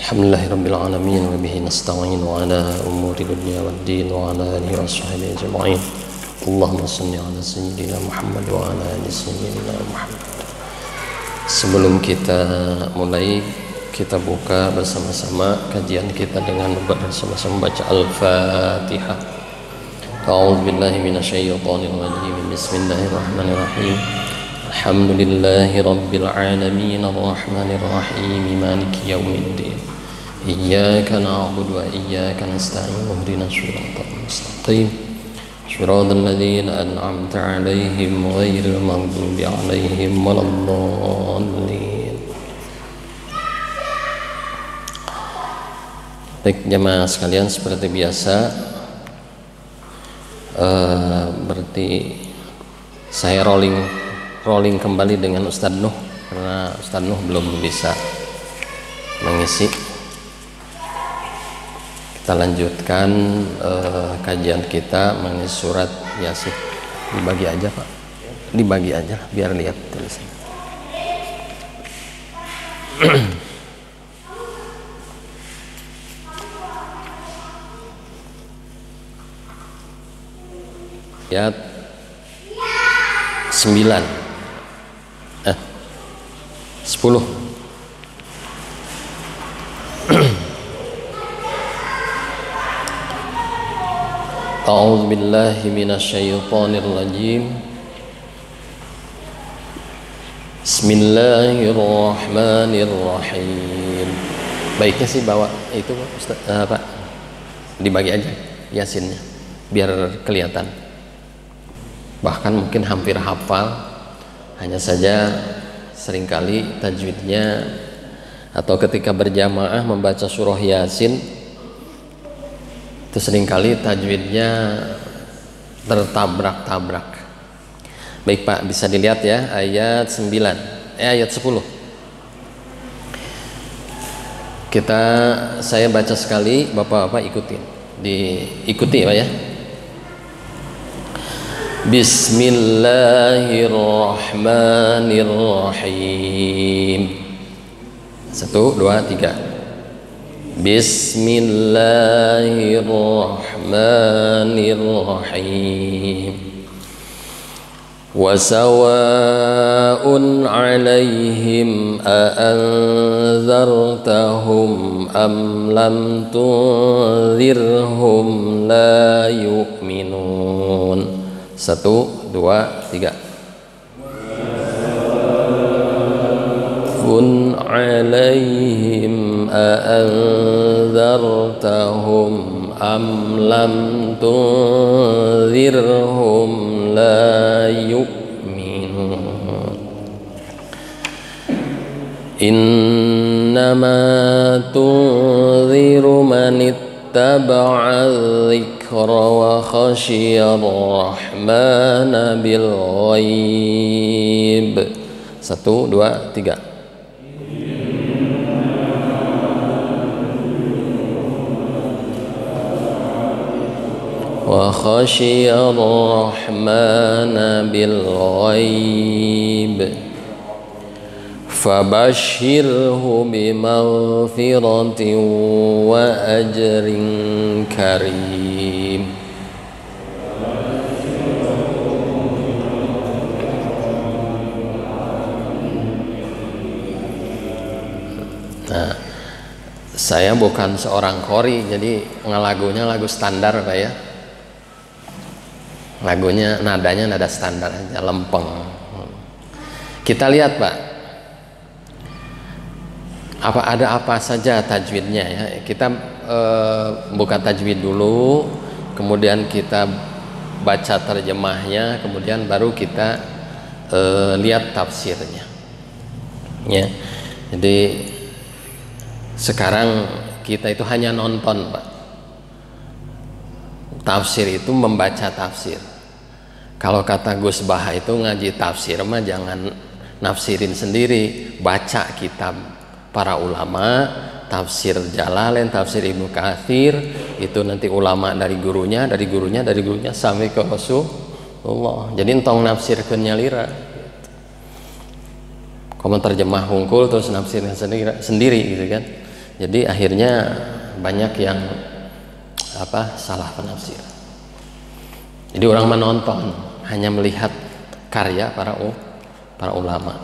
Alhamdulillahirabbil alamin wa bihi nasta'in wa ala umuri dunya waddin wa ala alihi wa sahbihi ajma'in. Allahumma shalli ala sayyidina Muhammad wa ala ali sayyidina Muhammad. Sebelum kita mulai, kita buka bersama-sama kajian kita dengan bersama-sama baca Al-Fatihah. A'udzu billahi minasyaitonir rajim. Bismillahirrahmanirrahim. Alhamdulillahi rabbil alamin arrahmanir rahim maliki yaumiddin. Iyyaka na'budu wa iyyaka nasta'in ihdinas siratal mustaqim siratal ladzina an'amta 'alaihim ghairil maghdubi 'alaihim waladdallin. Baik jemaah sekalian, seperti biasa berarti saya rolling kembali dengan Ustadz Nuh karena Ustadz Nuh belum bisa mengisi. Kita lanjutkan kajian kita mengenai surat Yasin. Dibagi aja Pak, dibagi aja biar lihat tulisannya. Ayat 9 10. A'udzu billahi minasyaitonir rajim. Bismillahirrahmanirrahim. Baiknya sih bawa itu Ustaz, Pak. Dibagi aja Yasinnya biar kelihatan. Bahkan mungkin hampir hafal, hanya saja seringkali tajwidnya atau ketika berjamaah membaca surah Yasin itu seringkali tajwidnya tertabrak-tabrak. Baik Pak, bisa dilihat ya ayat 9 ayat 10. Saya baca sekali, Bapak-bapak diikuti Pak ya. Bismillahirrahmanirrahim. 1, 2, 3. Bismillahirrahmanirrahim. Wa sawa'un 'alaihim a'anzartahum am lam tunzirhum la yu'minun. 1, 2, 3. Kun 'alaihim a'anzartahum am lam tunzirhum la yu'minun. Innama tunziru man ittaba'a dzikra wa khasyiyar rahmana bil ghaib. 1, 2, 3. Wa khasyiyar rahmana bil ghaib fabashshirhu bimaghfiratin wa ajrin karim. Nah, saya bukan seorang qori, jadi ngelagunya lagu standar Pak ya. Lagunya nadanya nada standar aja, lempeng. Kita lihat Pak, ada apa saja tajwidnya ya. Kita buka tajwid dulu, kemudian kita baca terjemahnya, kemudian baru kita lihat tafsirnya ya. Jadi sekarang kita itu hanya nonton Pak. Tafsir itu membaca tafsir. Kalau kata Gus Baha itu ngaji tafsir mah jangan nafsirin sendiri, baca kitab para ulama, tafsir Jalalain, tafsir Ibnu Katsir, itu nanti ulama dari gurunya sampai ke Rasulullah. Jadi entong nafsirkeun nyalira. Komentar terjemah hungkul terus nafsirnya sendiri gitu kan. Jadi akhirnya banyak yang salah penafsir. Jadi orang menonton hanya melihat karya para ulama.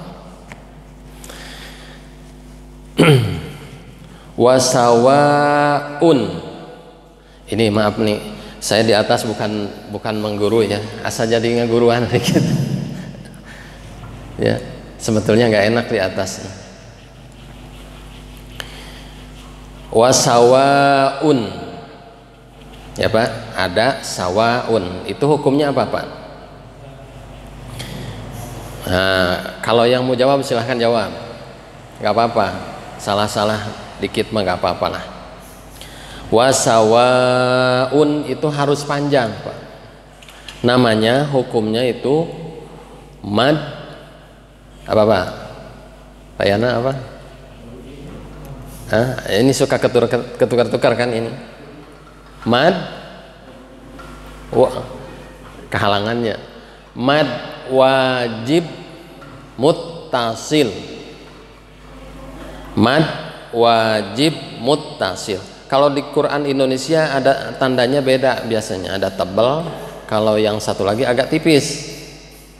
Wasawaun. Ini maaf nih, saya di atas bukan mengguru ya, asal jadi ngeguruan gitu. Ya, sebetulnya nggak enak di atas. Wasawaun, ya Pak, ada sawaun. Itu hukumnya apa Pak? Nah, kalau yang mau jawab silahkan jawab, nggak apa-apa. Salah-salah dikit mah nggak apa-apa lah. Wasawaun itu harus panjang Pak. Namanya hukumnya itu mad apa Pak? Pak Yana apa? Ini suka ketukar-tukar kan ini. Mad kehalangannya. Mad wajib muttasil. Mad wajib muttasil. Kalau di Quran Indonesia ada tandanya beda biasanya, ada tebal, kalau yang satu lagi agak tipis.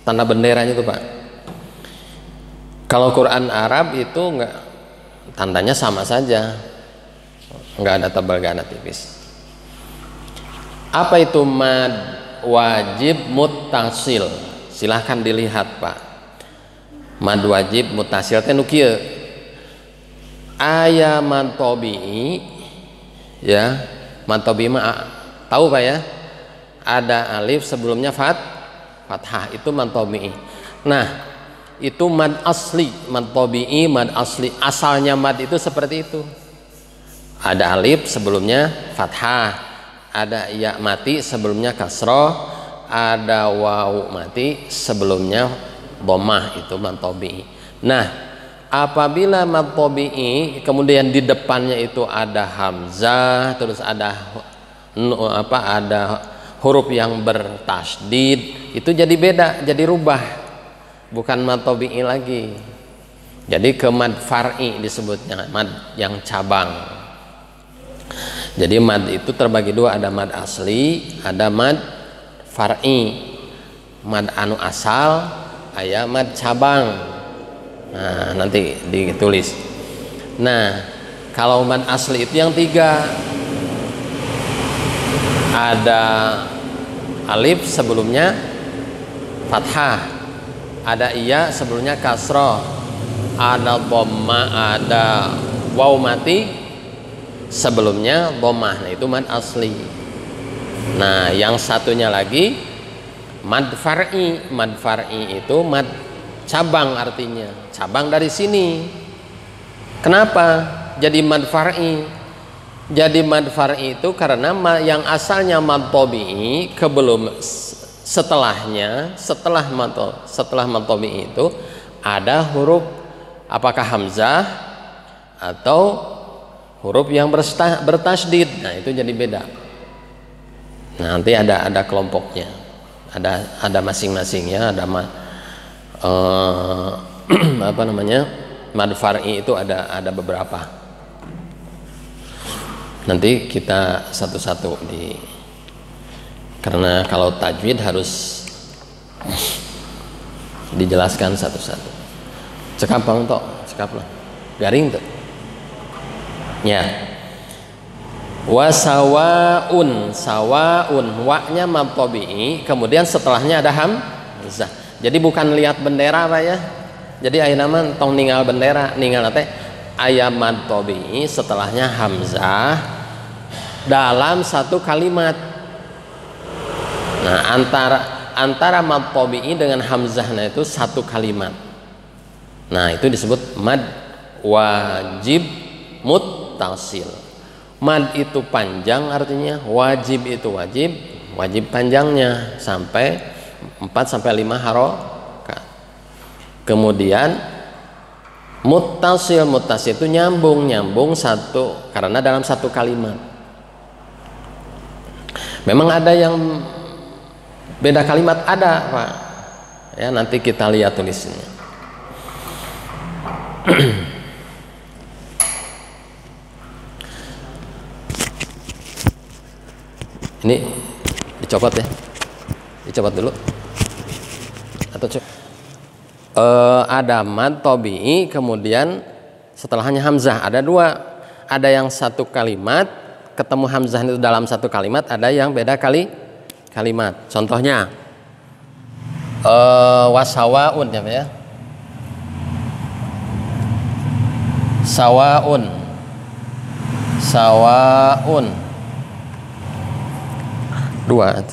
Tanda benderanya itu Pak. Kalau Quran Arab itu enggak, tandanya sama saja. Enggak ada tebal, enggak ada tipis. Apa itu mad wajib muttasil? Silahkan dilihat Pak. Mad wajib muttasil teh nu kieu. Aya mad tabi'i ya, mad tabi'i mah tahu Pak ya? Ada alif sebelumnya fathah, itu mad tabi'i. Nah, itu mad asli, mad tabi'i, mad asli. Asalnya mad itu seperti itu. Ada alif sebelumnya fathah, ada ya mati sebelumnya kasroh, ada wawu mati sebelumnya dhammah, itu mad tabi'i. Nah, apabila mad tabi'i kemudian di depannya itu ada hamzah, terus ada ada huruf yang bertasydid, itu jadi beda, jadi rubah, bukan mad tabi'i lagi. Jadi ke mad far'i disebutnya, mad yang cabang. Jadi mad itu terbagi dua, ada mad asli, ada mad far'i. Mad anu asal, aya mad cabang. Nah, nanti ditulis. Nah, kalau mad asli itu yang tiga, ada alif sebelumnya fathah, ada iya sebelumnya kasroh, ada dhammah, ada waw mati sebelumnya dhammah. Nah, itu mad asli. Nah, yang satunya lagi mad far'i. Mad far'i itu mad cabang, artinya cabang dari sini. Kenapa jadi mad far'i? Jadi mad far'i itu karena yang asalnya mad tabi'i setelah mad tabi'i itu ada huruf apakah hamzah atau huruf yang bertasydid. Nah, itu jadi beda. Nah, nanti ada kelompoknya, ada masing-masingnya, ada apa namanya, mad far'i itu ada beberapa. Nanti kita satu-satu karena kalau tajwid harus dijelaskan satu-satu. Cekap bang tok, cekap lah, garing tuh. Ya. Wasawaun, sawaun, wa-nya mad tabi'i, kemudian setelahnya ada hamzah. Jadi bukan lihat bendera Pak ya. Jadi aya nama tong ningal bendera, ningal teh aya mad tabi'i setelahnya hamzah dalam satu kalimat. Nah, antara mad tabi'i dengan hamzahnya itu satu kalimat. Nah, itu disebut mad wajib muttasil. Mad itu panjang artinya, wajib itu wajib panjangnya sampai 4 sampai 5 harokat. Kemudian muttasil itu nyambung satu, karena dalam satu kalimat. Memang ada yang beda kalimat, ada Pak ya, nanti kita lihat tulisnya. Ini dicopot ya, dicopot dulu atau ada mad tabi'i, kemudian setelahnya hamzah. Ada dua, ada yang satu kalimat ketemu hamzah itu dalam satu kalimat, ada yang beda kalimat. Contohnya wasawaun ya, sawaun, sawaun, dua.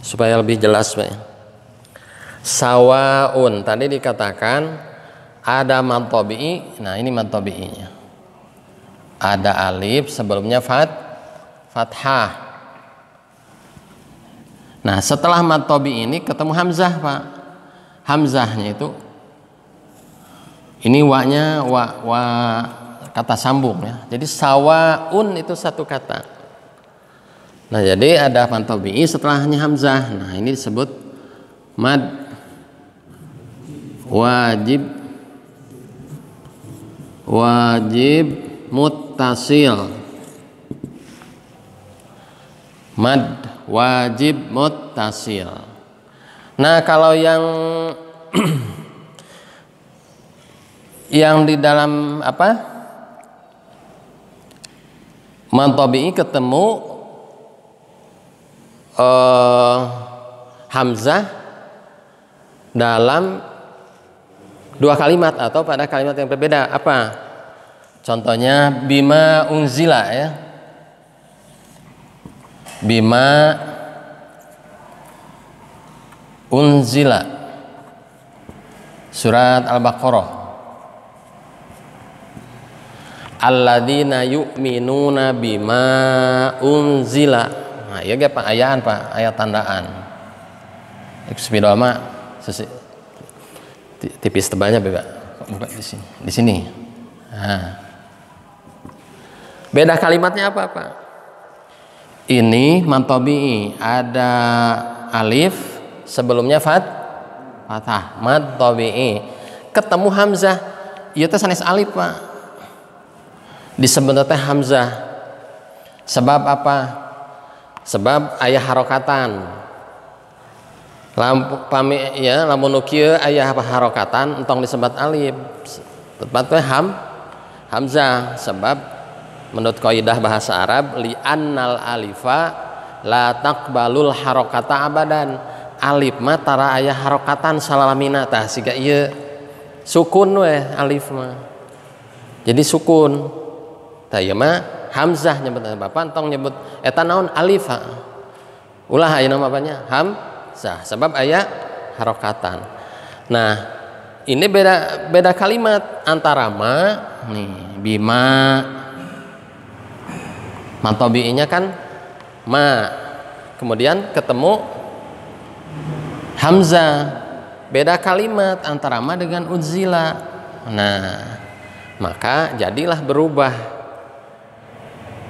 Supaya lebih jelas, Pak. Sawaun tadi dikatakan ada mad tabi'i. Nah, ini mad tabi'inya. Ada alif sebelumnya fathah. Nah, setelah mad tabi'i ini ketemu hamzah, Pak. Hamzahnya itu ini wa-nya wa kata sambung ya. Jadi sawaun itu satu kata. Nah, jadi ada mad tabi'i setelahnya hamzah. Nah, ini disebut mad wajib muttasil. Mad wajib muttasil. Nah, kalau yang yang di dalam apa? Mad tabi'i ketemu hamzah dalam dua kalimat atau pada kalimat yang berbeda. Apa? Contohnya bima unzila ya. Bima unzila. Surat Al-Baqarah. Alladzina yu'minuna bima unzila. Nah, iya Pak, ayaan Pak, ayat tandaan. Spidol mah tipis tebalnya Bapak. Buka di sini. Di sini. Nah. Beda kalimatnya apa, Pak? Ini mad tabi'i, ada alif sebelumnya fathah, mad tabi'i. Ketemu hamzah, ieu teh sanes alif, Pak. Disebut teh hamzah. Sebab apa? Sebab ayah harokatan. Lamun kieu ayah harokatan entong disebut alif. Tepatnya hamzah. Sebab menurut kaidah bahasa Arab li annal alifa la taqbalul harokata abadan. Alif mah tara ayah harokatan salamina tah siga ieu sukun we alif mah. Jadi sukun. Tah ieu mah hamzah nyebut Bapak entong nyebut eta naon alif. Ulah aya nama apanya? Hamzah. Sebab aya harokatan. Nah, ini beda kalimat antara ma nih bima mad tabi'inya kan ma. Kemudian ketemu hamzah. Beda kalimat antara ma dengan unzila. Nah, maka jadilah berubah.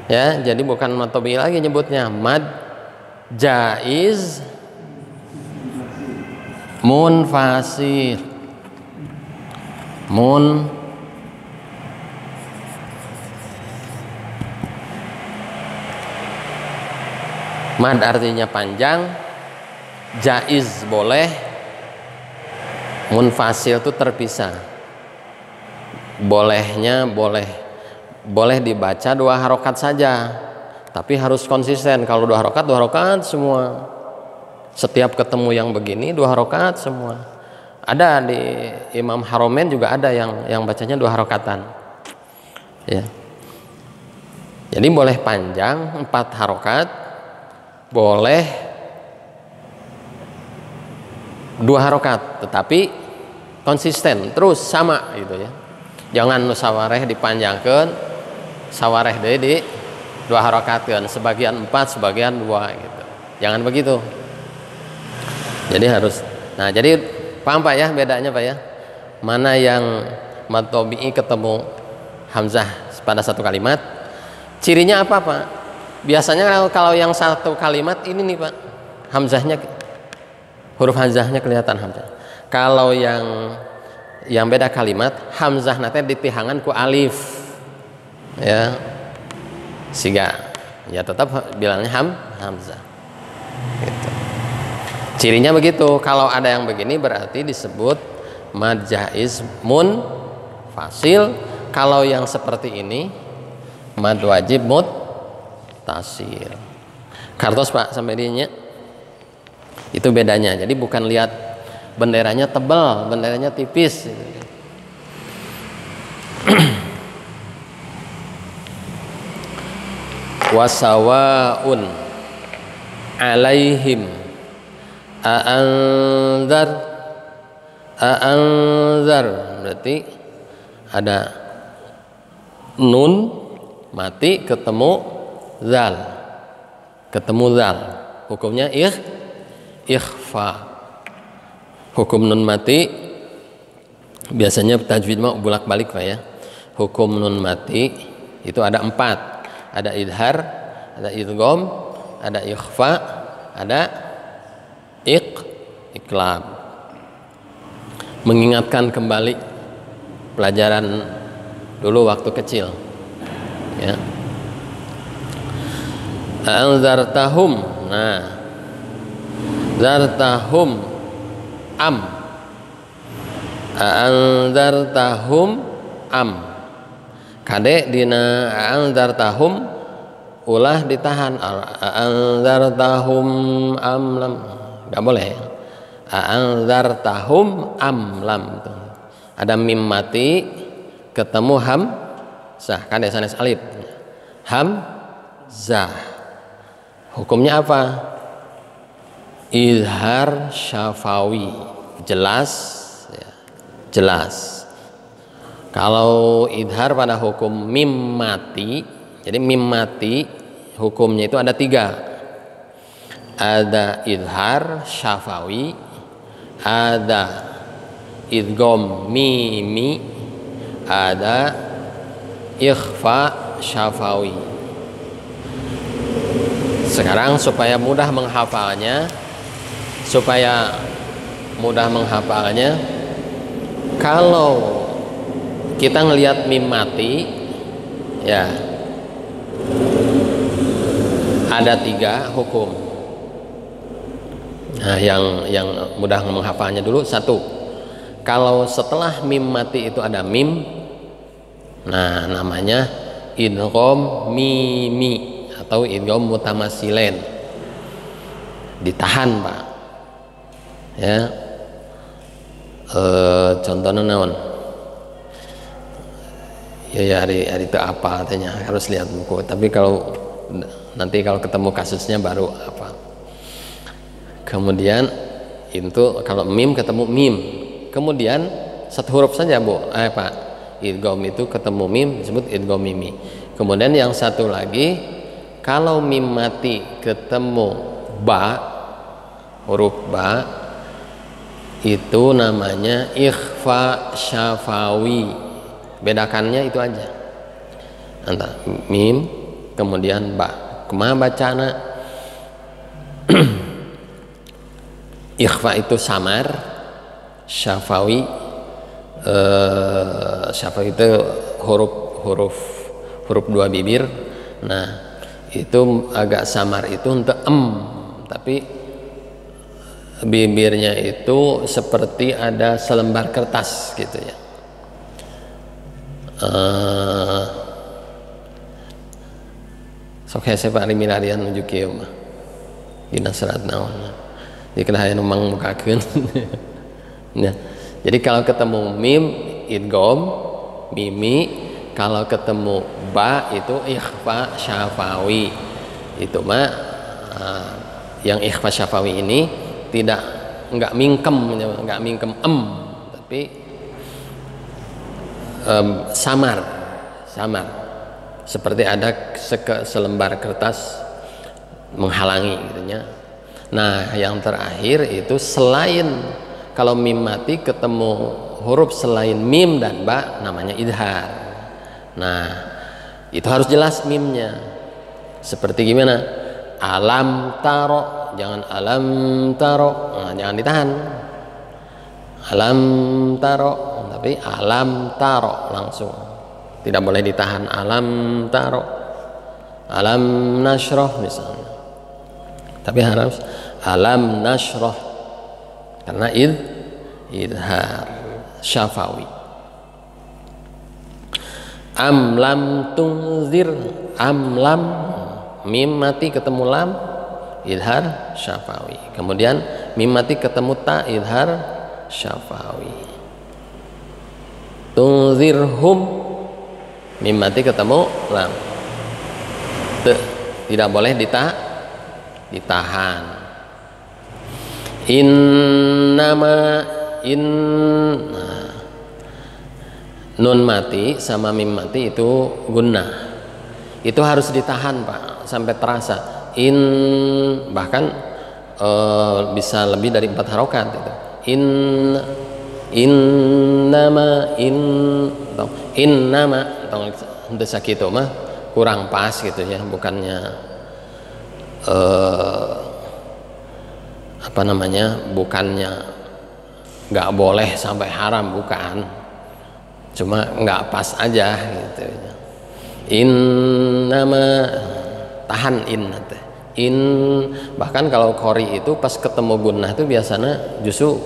Ya, jadi bukan mad tabi'i lagi nyebutnya mad jaiz munfasil. Mad artinya panjang, jaiz boleh, munfasil itu terpisah. Bolehnya boleh dibaca dua harokat saja, tapi harus konsisten. Kalau dua harokat semua. Setiap ketemu yang begini dua harokat semua. Ada di Imam Haromen juga ada yang bacanya dua harokatan. Ya. Jadi boleh panjang 4 harokat, boleh 2 harokat, tetapi konsisten terus sama gitu ya. Jangan sawareh dipanjangkan, sawareh di 2 harokatkan, sebagian 4 sebagian 2 gitu. Jangan begitu. Jadi harus. Nah, jadi paham Pak ya bedanya Pak ya? Mana yang mad tabi'i ketemu hamzah pada satu kalimat? Cirinya apa Pak? Biasanya kalau yang satu kalimat ini nih Pak, hamzahnya, huruf hamzahnya kelihatan hamzah. Kalau yang beda kalimat, hamzah nanti ditihangan ku alif. ya, siga, ya tetap bilangnya hamzah. Gitu. Cirinya begitu. Kalau ada yang begini berarti disebut mad jaiz munfasil. Kalau yang seperti ini mad wajib muttasil. Kartos Pak sampai dinya. Itu bedanya. Jadi bukan lihat benderanya tebal, benderanya tipis. Wasawaun alaihim a'anzar berarti ada nun mati ketemu zal, hukumnya ikhfa. Hukum nun mati biasanya tajwid mah bolak-balik Pak ya. Hukum nun mati itu ada 4, ada idhar, ada idgham, ada ikhfa, ada iqlab. Mengingatkan kembali pelajaran dulu waktu kecil ya. Anzartahum, nah zartahum am, anzartahum am, kade dina anzartahum ulah ditahan, anzartahum am lam, nggak boleh. Anzartahum am lam, ada mim mati ketemu hamzah, kan ya sanes alif, hamzah. Hukumnya apa? Izhar syafawi, jelas ya, jelas. Kalau idhar pada hukum mim mati, jadi mim mati hukumnya itu ada 3. Ada idhar syafawi, ada idgham mimi, ada ikhfa syafawi. Sekarang supaya mudah menghafalnya, kalau kita ngelihat mim mati ya ada 3 hukum. Nah, yang mudah menghafalnya dulu, 1, kalau setelah mim mati itu ada mim, nah namanya idgham mimi atau idgham mutamatsilain, ditahan Pak ya. Contohnya naon ya hari itu apa katanya, harus lihat buku, tapi nanti kalau ketemu kasusnya baru apa. Kemudian itu kalau mim ketemu mim, kemudian 1 huruf saja Bu, Pak, idgham itu ketemu mim disebut idgham mimi. Kemudian yang 1 lagi, kalau mim mati ketemu ba, huruf ba, itu namanya ikhfa syafawi. Bedakannya itu aja, antara mim kemudian ba. Kumaha bacana? Ikhfa itu samar, syafawi itu huruf 2 bibir. Nah itu agak samar itu untuk tapi bibirnya itu seperti ada selembar kertas gitu ya. Sok hese Pak milarian nuju kieu mah dina serat naon. Dikira numang mukakeun. Nah, jadi kalau ketemu mim idgham mimi, kalau ketemu ba itu ikhfa syafawi. Itu mah yang ikhfa syafawi ini enggak mingkem tapi samar seperti ada selembar kertas menghalangi gitunya. Nah yang terakhir itu selain kalau mim mati ketemu huruf selain mim dan ba namanya idhar. Nah itu harus jelas mimnya. Seperti gimana? Alam taro, jangan alam taro, nah, jangan ditahan. Alam taro, tapi alam taro langsung. tidak boleh ditahan. Alam taro, alam nasroh misalnya, tapi harus alam nasroh karena idhar syafawi. Am lam tunzir, am lam, mim mati ketemu lam, idhar syafawi. Kemudian mim mati ketemu ta, idhar syafawi. Tunzirhum, mim mati ketemu lam, tidak boleh ditahan. Innama nun mati sama mim mati itu gunnah, itu harus ditahan Pak sampai terasa. Bahkan bisa lebih dari 4 harokat itu. Innama untuk sakit mah kurang pas gitu ya, bukannya bukannya nggak boleh sampai haram, bukan, cuma nggak pas aja gitu. Innama tahan bahkan kalau qori itu pas ketemu gunnah itu biasanya justru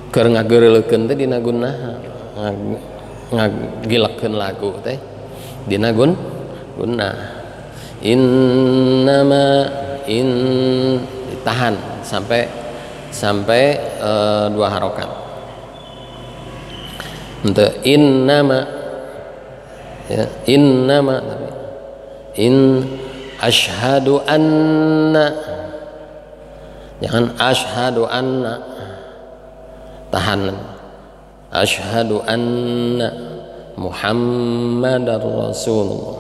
keur ngageureulekeun teh dina gunnah, ngagilekeun lagu teh dina gunnah. Innama ditahan sampai 2 harokat. Untuk innama ya, innama tapi asyhadu anna, jangan asyhadu anna, tahan. Asyhadu anna Muhammadar Rasulullah.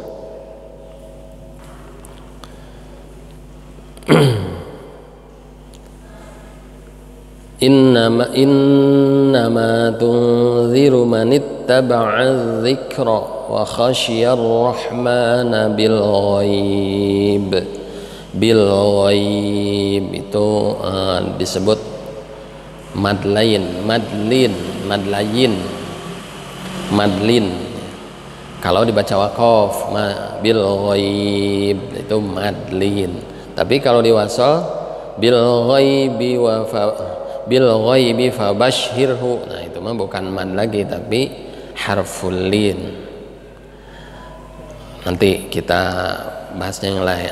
Innama tunziru man ittaba'a dzikra wa khasyiyar rahmana bil ghaib. Bil ghaib itu disebut madlain. Kalau dibaca waqaf bil ghaib itu madlin. Tapi kalau diwasal bil ghaibi fabashhirhu, nah itu mah bukan mad lagi tapi harful lin. Nanti kita bahasnya yang lain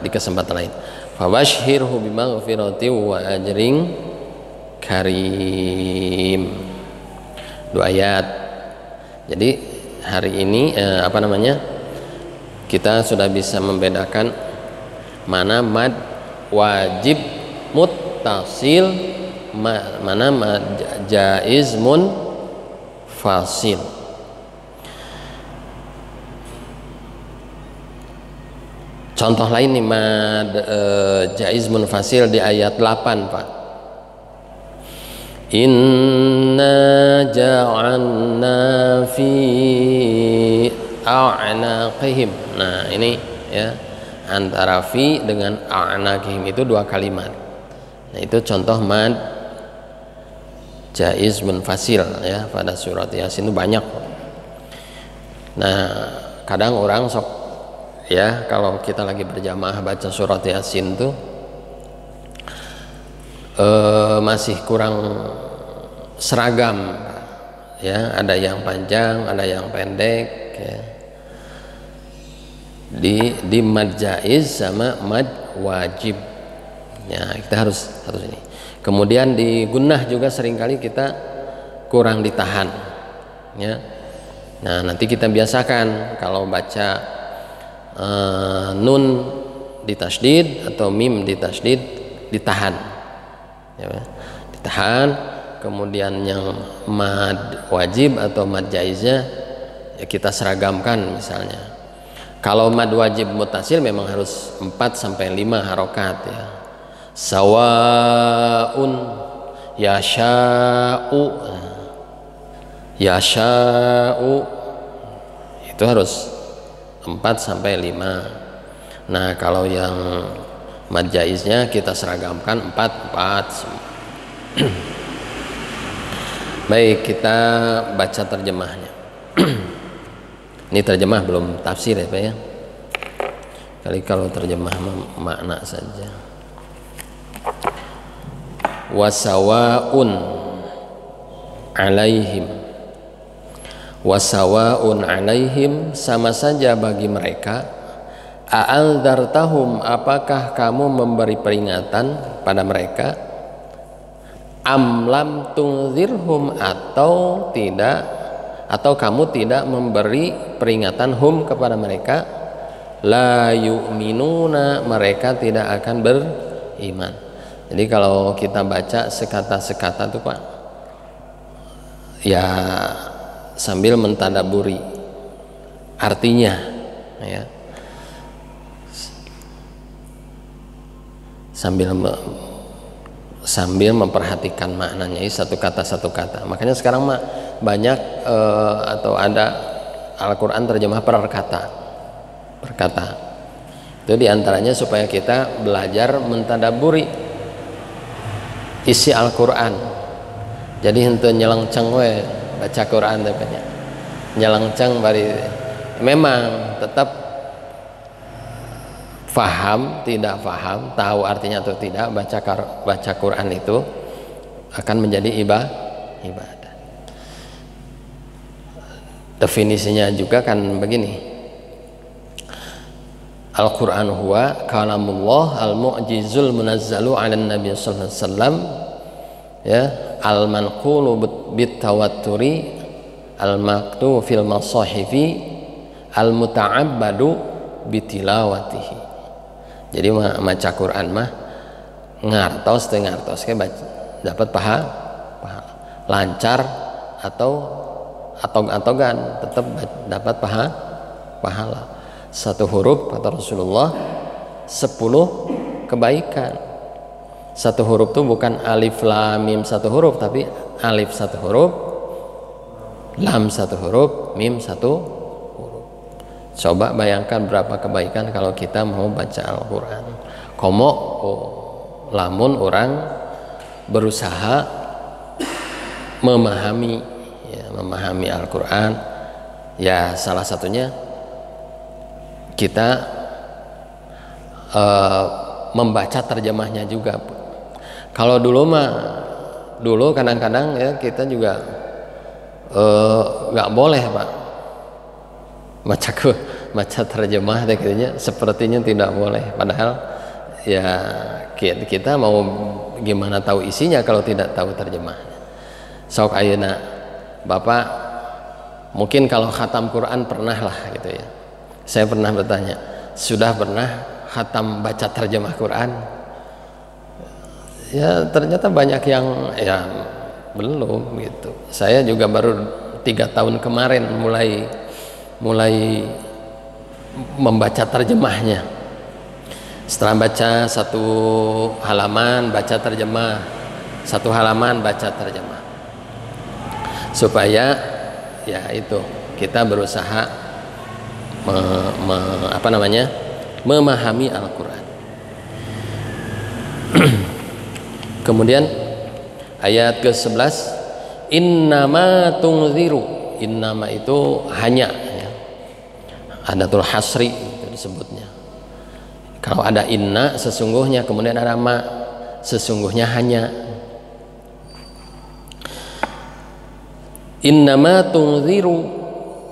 di kesempatan lain. Fabashhirhu bimaghfirati wa ajrin karim. 2 ayat. Jadi hari ini kita sudah bisa membedakan mana mad wajib muttasil, mana mad jaiz munfasil. Contoh lain nih mad jaiz munfasil di ayat 8 Pak. Inna ja'alna fi a'naqihim. Nah ini ya, antara fi dengan a'naqihim itu 2 kalimat. Nah itu contoh mad jaiz munfasil ya, pada surat Yasin itu banyak. Nah kadang orang sok ya, kalau kita lagi berjamaah baca surat Yasin tuh masih kurang seragam ya, ada yang panjang, ada yang pendek ya. Di mad jaiz sama mad wajib ya, kita harus ini. Kemudian di gunnah juga seringkali kita kurang ditahan ya. Nah nanti kita biasakan kalau baca nun ditasydid atau mim ditasydid ditahan ya, ditahan. Kemudian yang mad wajib atau mad jaiznya ya kita seragamkan. Misalnya kalau mad wajib mutasil memang harus 4 sampai 5 harokat ya. Sawaun yasha'u, itu harus 4 sampai 5. Nah kalau yang mad jaiznya kita seragamkan 4. Baik, kita baca terjemahnya. Ini terjemah belum tafsir ya Pak ya. Kali kalau terjemah makna saja. Wasawaun alaihim, wasawaun alaihim, sama saja bagi mereka. A'andzartahum, apakah kamu memberi peringatan pada mereka? Am lam tunzirhum, atau tidak, atau kamu tidak memberi peringatan hum kepada mereka? La yu'minuna, mereka tidak akan beriman. Jadi kalau kita baca sekata-sekata tuh Pak, ya sambil mentadaburi artinya ya, sambil memperhatikan maknanya, satu kata satu kata. Makanya sekarang banyak atau ada Al-Quran terjemah per kata. Itu diantaranya supaya kita belajar mentadaburi isi Al-Quran. Jadi henteu nyelengceng we baca Quran tapi nyelengceng bari, memang tetap faham, tidak faham, tahu artinya atau tidak, baca Quran itu akan menjadi ibadah. Definisinya juga kan begini. Al-Quran huwa kalamullah al-mu'jizul munazzalu 'alan nabiy sallallahu alaihi wasallam, ya, al-manqulu bit-tawatturi, al-maktu fil masahifi, al-muta'abbadu bitilawatihi. Jadi maca Quran mah ngartos teu ngartos ke dapat pahala, lancar atau atog-atogan tetap dapat pahala. Satu huruf kata Rasulullah 10 kebaikan. Satu huruf itu bukan alif lam mim satu huruf, tapi alif satu huruf, lam satu huruf, mim satu huruf. Coba bayangkan berapa kebaikan kalau kita mau baca Al-Quran. Komo lamun orang berusaha memahami Al-Quran, ya salah satunya kita membaca terjemahnya juga. Kalau dulu kadang-kadang ya kita juga nggak boleh Pak baca terjemah gitu, sepertinya tidak boleh. Padahal ya kita mau gimana tahu isinya kalau tidak tahu terjemahnya. Sok ayeuna Bapak mungkin kalau khatam Quran pernah lah gitu ya. Saya pernah bertanya, sudah pernah khatam baca terjemah Quran? Ya ternyata banyak yang ya belum gitu. Saya juga baru 3 tahun kemarin mulai membaca terjemahnya. Setelah baca 1 halaman baca terjemah, 1 halaman baca terjemah, supaya ya itu kita berusaha memahami Al-Quran. Kemudian ayat ke-11, innama tungziru, innama itu hanya ya. Adatul hasri itu disebutnya. Kalau ada inna sesungguhnya, kemudian ada ma sesungguhnya hanya. Innama tungziru,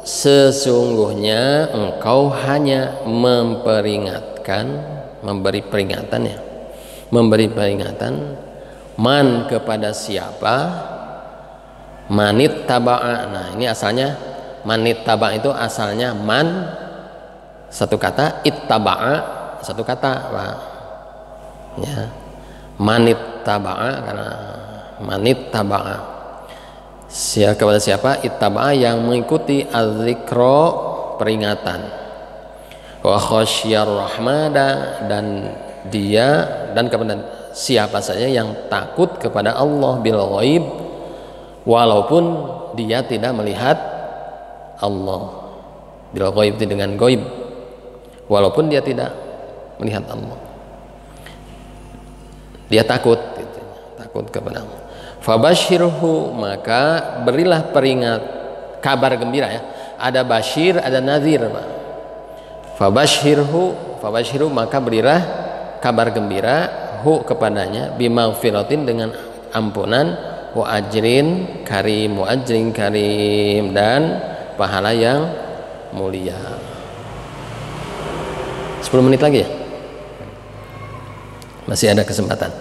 sesungguhnya engkau hanya memberi peringatan man kepada siapa, manit taba'a. Nah ini asalnya manit taba'a itu asalnya man satu kata, ittaba'a satu kata Pak ya, manit taba'a karena manit taba'a kepada siapa, ittaba'a yang mengikuti az-zikra peringatan, wa khasyar rahmana dan kepada siapa saja yang takut kepada Allah bil ghaib, walaupun dia tidak melihat Allah. Bil ghaib itu dengan ghaib, walaupun dia tidak melihat Allah, dia takut gitu, takut kepada Allah. Fabashirhu, maka berilah kabar gembira ya. Ada basyir, ada nadhir, Pak. Fabashirhu maka berilah kabar gembira hu kepadanya bimaghfiratin dengan ampunan wa ajrin karim dan pahala yang mulia. 10 menit lagi ya? Masih ada kesempatan.